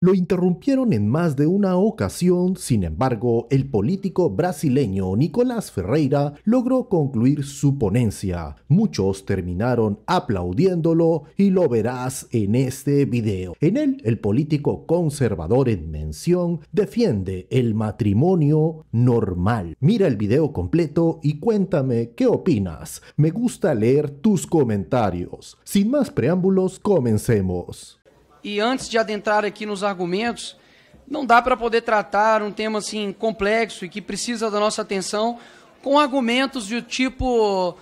Lo interrumpieron en más de una ocasión, sin embargo, el político brasileño Nicolás Ferreira logró concluir su ponencia. Muchos terminaron aplaudiéndolo y lo verás en este video. En él, el político conservador en mención defiende el matrimonio normal. Mira el video completo y cuéntame qué opinas. Me gusta leer tus comentarios. Sin más preámbulos, comencemos. E antes de adentrar aqui nos argumentos, não dá para poder tratar um tema assim complexo e que precisa da nossa atenção com argumentos do tipo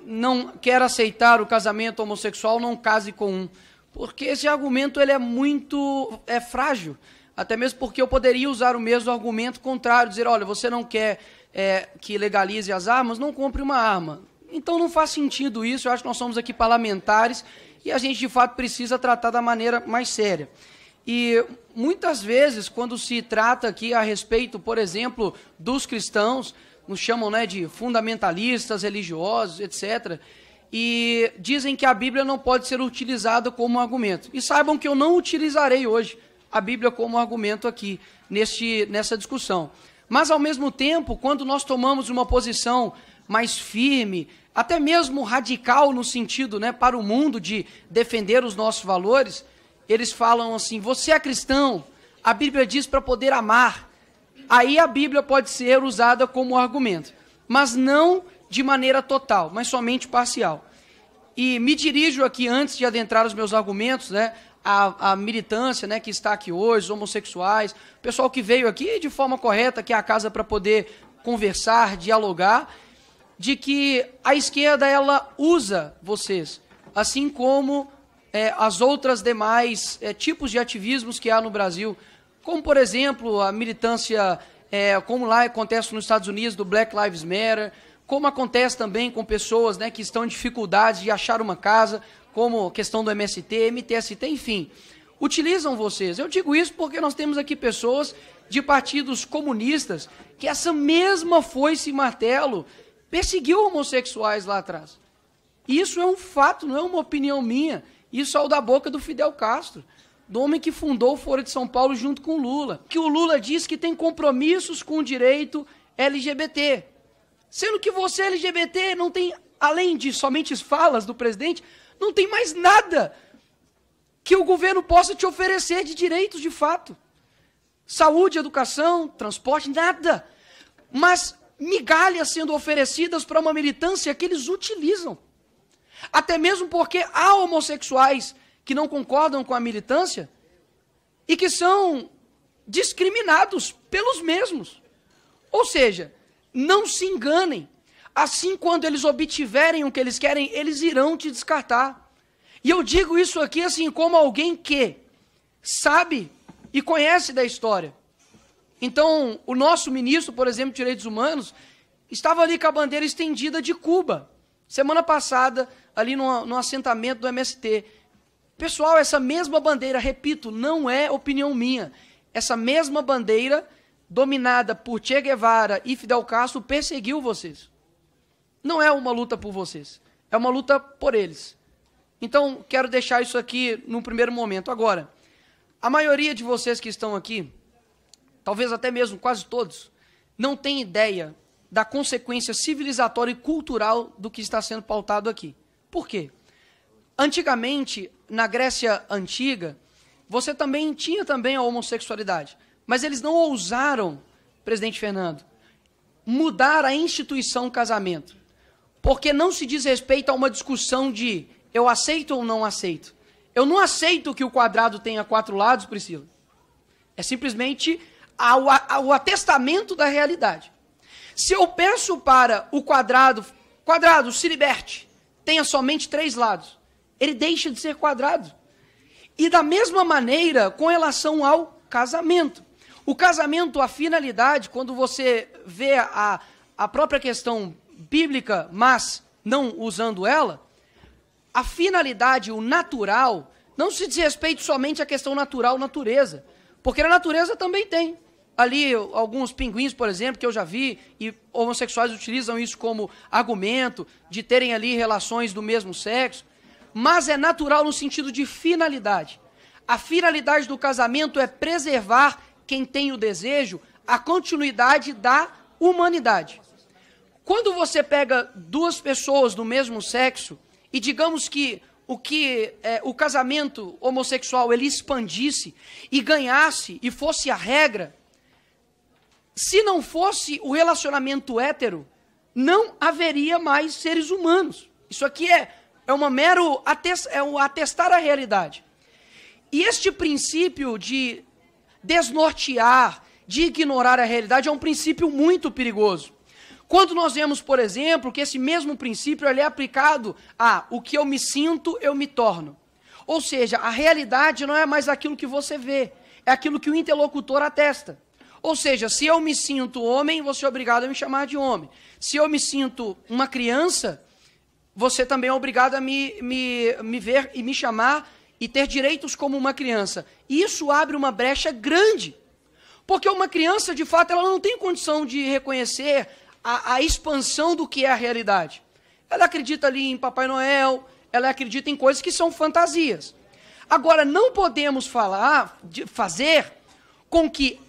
não quer aceitar o casamento homossexual, não case com um. Porque esse argumento ele é muito frágil, até mesmo porque eu poderia usar o mesmo argumento contrário, dizer, olha, você não quer que legalize as armas, não compre uma arma. Então não faz sentido isso, eu acho que nós somos aqui parlamentares e a gente, de fato, precisa tratar da maneira mais séria. E, muitas vezes, quando se trata aqui a respeito, por exemplo, dos cristãos, nos chamam de fundamentalistas, religiosos, etc., e dizem que a Bíblia não pode ser utilizada como argumento. E saibam que eu não utilizarei hoje a Bíblia como argumento aqui, nessa discussão. Mas, ao mesmo tempo, quando nós tomamos uma posição mais firme, até mesmo radical no sentido, para o mundo de defender os nossos valores, eles falam assim, você é cristão, a Bíblia diz para poder amar. Aí a Bíblia pode ser usada como argumento, mas não de maneira total, mas somente parcial. E me dirijo aqui, antes de adentrar os meus argumentos, a militância que está aqui hoje, os homossexuais, o pessoal que veio aqui de forma correta, que é a casa para poder conversar, dialogar, de que a esquerda ela usa vocês, assim como as outras demais tipos de ativismos que há no Brasil, como, por exemplo, a militância, como lá acontece nos Estados Unidos, do Black Lives Matter, como acontece também com pessoas que estão em dificuldades de achar uma casa, como a questão do MST, MTST, enfim, utilizam vocês. Eu digo isso porque nós temos aqui pessoas de partidos comunistas que essa mesma foice e martelo perseguiu homossexuais lá atrás. Isso é um fato, não é uma opinião minha. Isso é o da boca do Fidel Castro, do homem que fundou o Foro de São Paulo junto com o Lula. Que o Lula diz que tem compromissos com o direito LGBT. Sendo que você, LGBT, não tem, além de somente falas do presidente, não tem mais nada que o governo possa te oferecer de direitos de fato. Saúde, educação, transporte, nada. Mas migalhas sendo oferecidas para uma militância que eles utilizam. Até mesmo porque há homossexuais que não concordam com a militância e que são discriminados pelos mesmos. Ou seja, não se enganem. Assim, quando eles obtiverem o que eles querem, eles irão te descartar. E eu digo isso aqui assim como alguém que sabe e conhece da história. Então, o nosso ministro, por exemplo, de Direitos Humanos, estava ali com a bandeira estendida de Cuba. Semana passada, ali no assentamento do MST. Pessoal, essa mesma bandeira, repito, não é opinião minha. Essa mesma bandeira, dominada por Che Guevara e Fidel Castro, perseguiu vocês. Não é uma luta por vocês, é uma luta por eles. Então, quero deixar isso aqui no primeiro momento. Agora, a maioria de vocês que estão aqui, talvez até mesmo quase todos, não tem ideia da consequência civilizatória e cultural do que está sendo pautado aqui. Por quê? Antigamente, na Grécia Antiga, você também tinha a homossexualidade, mas eles não ousaram, presidente Fernando, mudar a instituição casamento, porque não se diz respeito a uma discussão de eu aceito ou não aceito. Eu não aceito que o quadrado tenha 4 lados, Priscila. É simplesmente o atestamento da realidade. Se eu peço para o quadrado se liberte, tenha somente 3 lados, ele deixa de ser quadrado. E da mesma maneira, com relação ao casamento. O casamento, a finalidade, quando você vê a própria questão bíblica, mas não usando ela, a finalidade, o natural, não se diz respeito somente à questão natural, natureza, porque na natureza também tem. Ali, alguns pinguins, por exemplo, que eu já vi, e homossexuais utilizam isso como argumento de terem ali relações do mesmo sexo, mas é natural no sentido de finalidade. a finalidade do casamento é preservar quem tem o desejo, a continuidade da humanidade. Quando você pega duas pessoas do mesmo sexo, e digamos que o casamento homossexual ele expandisse e ganhasse e fosse a regra, se não fosse o relacionamento hétero, não haveria mais seres humanos. Isso aqui é uma mero atestar a realidade. E este princípio de desnortear, de ignorar a realidade é um princípio muito perigoso. Quando nós vemos, por exemplo, que esse mesmo princípio ele é aplicado a o que eu me sinto, eu me torno. Ou seja, a realidade não é mais aquilo que você vê, é aquilo que o interlocutor atesta. Ou seja, se eu me sinto homem, você é obrigado a me chamar de homem. Se eu me sinto uma criança, você também é obrigado a me ver e me chamar e ter direitos como uma criança. Isso abre uma brecha grande. Porque uma criança, de fato, ela não tem condição de reconhecer a expansão do que é a realidade. Ela acredita ali em Papai Noel, ela acredita em coisas que são fantasias. Agora, não podemos fazer com que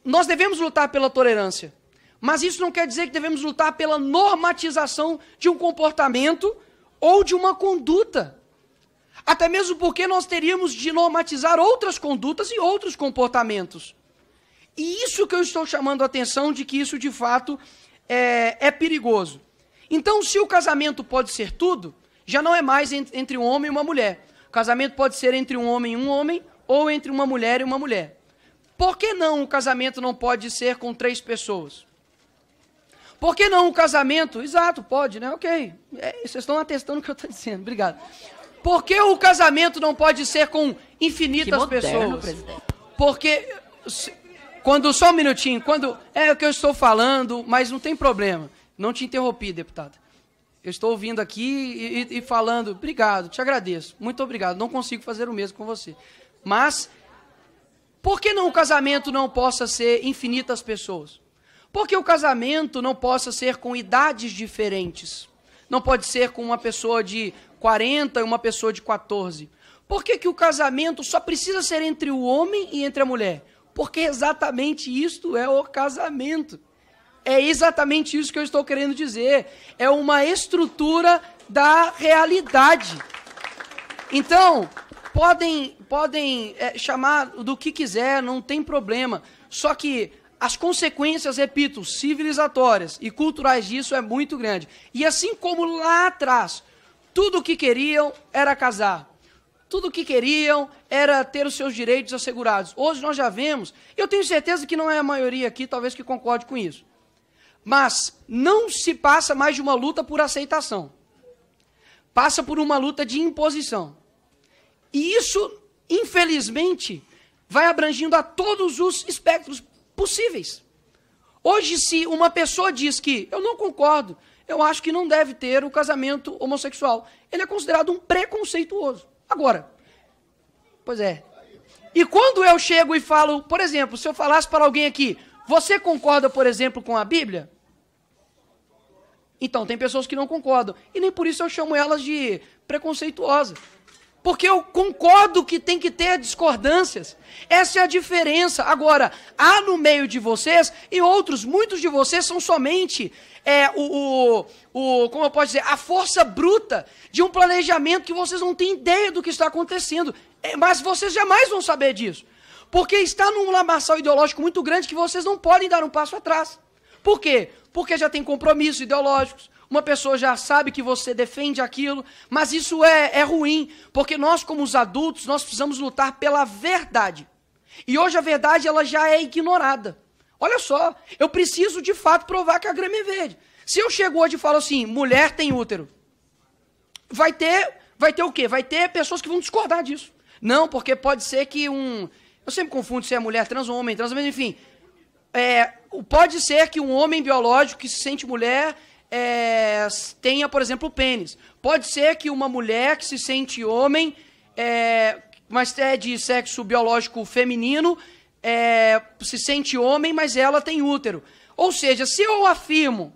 nós devemos lutar pela tolerância, mas isso não quer dizer que devemos lutar pela normatização de um comportamento ou de uma conduta. Até mesmo porque nós teríamos de normatizar outras condutas e outros comportamentos. E isso que eu estou chamando a atenção de que isso de fato é perigoso. Então, se o casamento pode ser tudo, já não é mais entre um homem e uma mulher. O casamento pode ser entre um homem ou entre uma mulher e uma mulher. Por que não o casamento não pode ser com 3 pessoas? Por que não o casamento... Exato, pode, né? Ok. Vocês estão atestando o que eu estou dizendo. Obrigado. Por que o casamento não pode ser com infinitas pessoas? Presidente. Porque... Só um minutinho, é o que eu estou falando, mas não tem problema. Não te interrompi, deputado. Eu estou ouvindo aqui e falando, obrigado, te agradeço, muito obrigado, não consigo fazer o mesmo com você. Mas, por que não o casamento não possa ser infinitas pessoas? Por que o casamento não possa ser com idades diferentes? Não pode ser com uma pessoa de 40 e uma pessoa de 14. Por que o casamento só precisa ser entre o homem e entre a mulher? Porque exatamente isto é o casamento. É exatamente isso que eu estou querendo dizer. É uma estrutura da realidade. Então, podem chamar do que quiser, não tem problema. Só que as consequências, repito, civilizatórias e culturais disso é muito grande. E assim como lá atrás, tudo o que queriam era casar. Tudo o que queriam era ter os seus direitos assegurados. Hoje nós já vemos, eu tenho certeza que não é a maioria aqui, talvez que concorde com isso. Mas não se passa mais de uma luta por aceitação. Passa por uma luta de imposição. E isso, infelizmente, vai abrangindo a todos os espectros possíveis. Hoje, se uma pessoa diz que eu não concordo, eu acho que não deve ter o casamento homossexual, ele é considerado um preconceituoso. Agora, pois é. E quando eu chego e falo, por exemplo, se eu falasse para alguém aqui, você concorda, por exemplo, com a Bíblia? Então, tem pessoas que não concordam. E nem por isso eu chamo elas de preconceituosas. Porque eu concordo que tem que ter discordâncias. Essa é a diferença. Agora, há no meio de vocês, e outros, muitos de vocês são somente como eu posso dizer, a força bruta de um planejamento que vocês não têm ideia do que está acontecendo. Mas vocês jamais vão saber disso. Porque está num lamaçal ideológico muito grande que vocês não podem dar um passo atrás. Por quê? Porque já tem compromissos ideológicos. Uma pessoa já sabe que você defende aquilo, mas isso é ruim, porque nós, como os adultos, nós precisamos lutar pela verdade. E hoje a verdade ela já é ignorada. Olha só, eu preciso de fato provar que a grama é verde. Se eu chego hoje e falo assim, mulher tem útero, vai ter o quê? Vai ter pessoas que vão discordar disso. Não, porque pode ser que eu sempre confundo se é mulher trans ou homem trans, mas enfim, pode ser que um homem biológico que se sente mulher tenha, por exemplo, pênis. Pode ser que uma mulher que se sente homem, mas é de sexo biológico feminino, se sente homem, mas ela tem útero. Ou seja, se eu afirmo,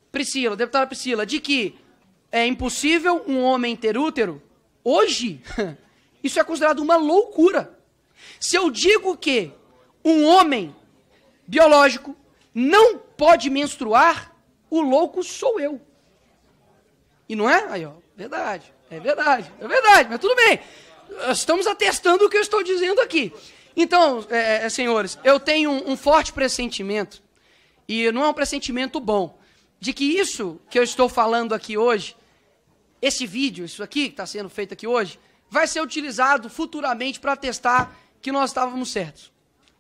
Priscila, deputada Priscila, de que é impossível um homem ter útero, hoje, Isso é considerado uma loucura. Se eu digo que um homem biológico não pode menstruar, o louco sou eu. E não é? Aí, ó, verdade, mas tudo bem. Estamos atestando o que eu estou dizendo aqui. Então, senhores, eu tenho um forte pressentimento, e não é um pressentimento bom, de que isso que eu estou falando aqui hoje, esse vídeo, isso aqui que está sendo feito aqui hoje, vai ser utilizado futuramente para atestar que nós estávamos certos.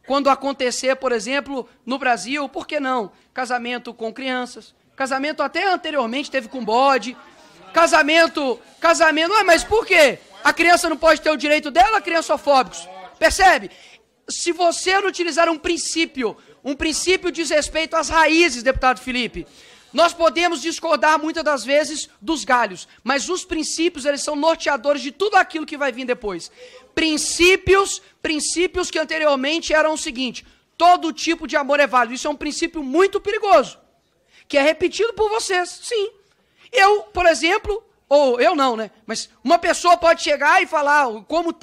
Quando acontecer, por exemplo, no Brasil, por que não? Casamento com crianças, casamento até anteriormente teve com bode, casamento, mas por quê? A criança não pode ter o direito dela, criançofóbicos. Percebe? Se você não utilizar um princípio diz respeito às raízes, deputado Felipe, nós podemos discordar muitas das vezes dos galhos, mas os princípios, eles são norteadores de tudo aquilo que vai vir depois. Princípios que anteriormente eram o seguinte: todo tipo de amor é válido. Isso é um princípio muito perigoso, que é repetido por vocês, sim. Eu, por exemplo, ou eu não, né? Mas uma pessoa pode chegar e falar, como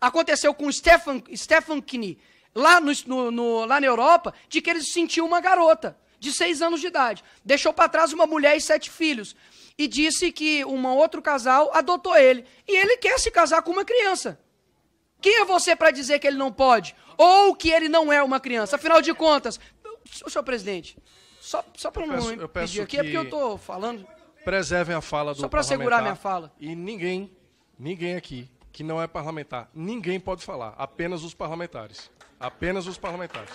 aconteceu com Stephen King, lá na Europa, de que ele sentiu uma garota de 6 anos de idade. Deixou para trás uma mulher e 7 filhos. E disse que um outro casal adotou ele. E ele quer se casar com uma criança. Quem é você para dizer que ele não pode? Ou que ele não é uma criança? Afinal de contas, senhor presidente, só para não pedir aqui, é porque eu estou falando... Preservem a fala do só para segurar minha fala. E ninguém aqui que não é parlamentar, ninguém pode falar, apenas os parlamentares. Apenas os parlamentares.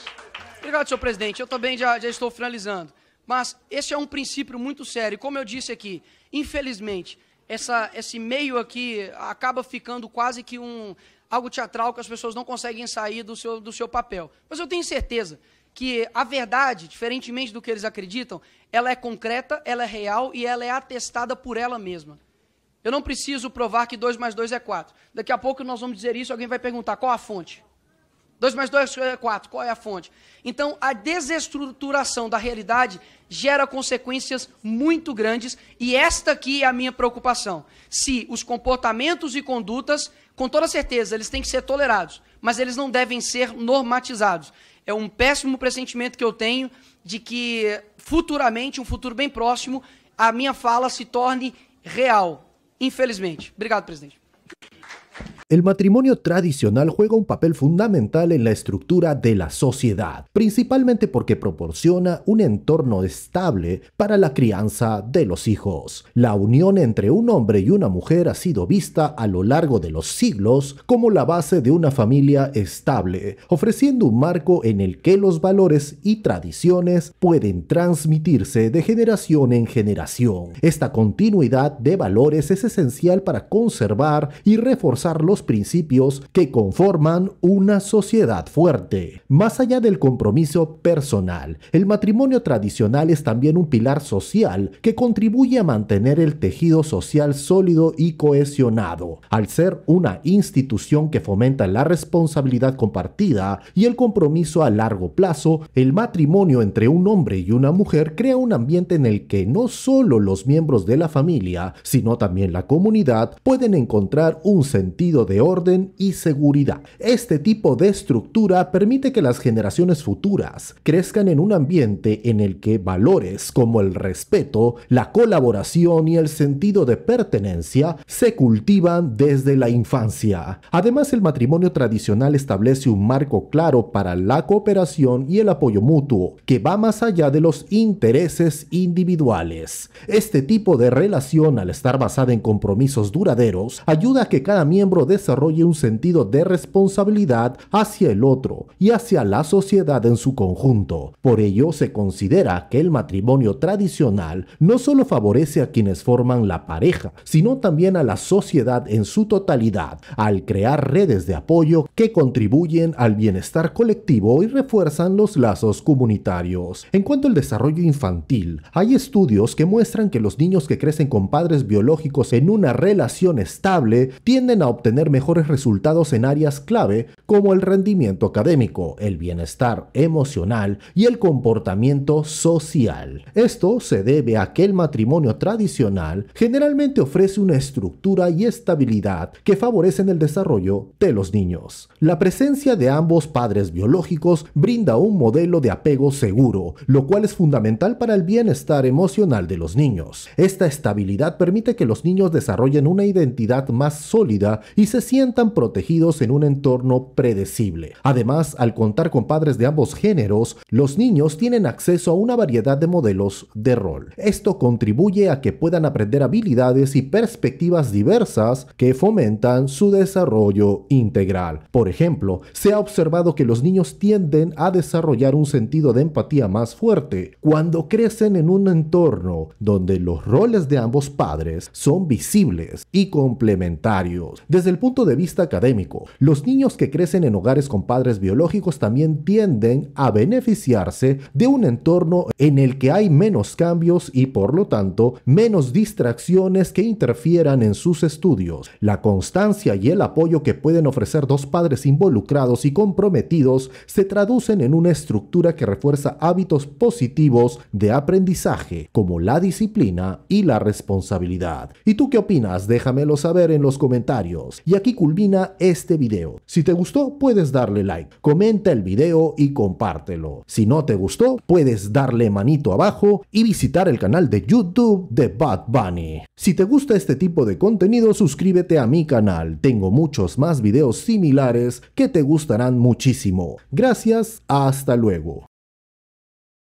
Obrigado, senhor presidente. Eu também já estou finalizando. Mas esse é um princípio muito sério. Como eu disse aqui, infelizmente, esse meio aqui acaba ficando quase que algo teatral, que as pessoas não conseguem sair do seu papel. Mas eu tenho certeza que a verdade, diferentemente do que eles acreditam, ela é concreta, ela é real e ela é atestada por ela mesma. Eu não preciso provar que 2 mais 2 é 4. Daqui a pouco nós vamos dizer isso, alguém vai perguntar qual a fonte. 2 mais 2 é 4, qual é a fonte? Então, a desestruturação da realidade gera consequências muito grandes, e esta aqui é a minha preocupação. Se os comportamentos e condutas, com toda certeza, eles têm que ser tolerados, mas eles não devem ser normatizados. É um péssimo pressentimento que eu tenho de que, futuramente, um futuro bem próximo, a minha fala se torne real, infelizmente. Obrigado, presidente. El matrimonio tradicional juega un papel fundamental en la estructura de la sociedad, principalmente porque proporciona un entorno estable para la crianza de los hijos. La unión entre un hombre y una mujer ha sido vista a lo largo de los siglos como la base de una familia estable, ofreciendo un marco en el que los valores y tradiciones pueden transmitirse de generación en generación. Esta continuidad de valores es esencial para conservar y reforzar los principios que conforman una sociedad fuerte. Más allá del compromiso personal, el matrimonio tradicional es también un pilar social que contribuye a mantener el tejido social sólido y cohesionado. Al ser una institución que fomenta la responsabilidad compartida y el compromiso a largo plazo, el matrimonio entre un hombre y una mujer crea un ambiente en el que no solo los miembros de la familia, sino también la comunidad pueden encontrar un sentido de orden y seguridad. Este tipo de estructura permite que las generaciones futuras crezcan en un ambiente en el que valores como el respeto, la colaboración y el sentido de pertenencia se cultivan desde la infancia. Además, el matrimonio tradicional establece un marco claro para la cooperación y el apoyo mutuo, que va más allá de los intereses individuales. Este tipo de relación, al estar basada en compromisos duraderos, ayuda a que cada miembro desarrolle un sentido de responsabilidad hacia el otro y hacia la sociedad en su conjunto. Por ello, se considera que el matrimonio tradicional no solo favorece a quienes forman la pareja, sino también a la sociedad en su totalidad, al crear redes de apoyo que contribuyen al bienestar colectivo y refuerzan los lazos comunitarios. En cuanto al desarrollo infantil, hay estudios que muestran que los niños que crecen con padres biológicos en una relación estable tienden a obtener obtener mejores resultados en áreas clave como el rendimiento académico, el bienestar emocional y el comportamiento social. Esto se debe a que el matrimonio tradicional generalmente ofrece una estructura y estabilidad que favorecen el desarrollo de los niños. La presencia de ambos padres biológicos brinda un modelo de apego seguro, lo cual es fundamental para el bienestar emocional de los niños. Esta estabilidad permite que los niños desarrollen una identidad más sólida y se sientan protegidos en un entorno predecible. Además, al contar con padres de ambos géneros, los niños tienen acceso a una variedad de modelos de rol. Esto contribuye a que puedan aprender habilidades y perspectivas diversas que fomentan su desarrollo integral. Por ejemplo, se ha observado que los niños tienden a desarrollar un sentido de empatía más fuerte cuando crecen en un entorno donde los roles de ambos padres son visibles y complementarios. Desde el punto de vista académico, los niños que crecen en hogares con padres biológicos también tienden a beneficiarse de un entorno en el que hay menos cambios y por lo tanto menos distracciones que interfieran en sus estudios. La constancia y el apoyo que pueden ofrecer dos padres involucrados y comprometidos se traducen en una estructura que refuerza hábitos positivos de aprendizaje como la disciplina y la responsabilidad. ¿Y tú qué opinas? Déjamelo saber en los comentarios. Y aquí culmina este video. Si te gustó, puedes darle like, comenta el video y compártelo. Si no te gustó, puedes darle manito abajo y visitar el canal de YouTube de Bad Bunny. Si te gusta este tipo de contenido, suscríbete a mi canal. Tengo muchos más videos similares que te gustarán muchísimo. Gracias, hasta luego.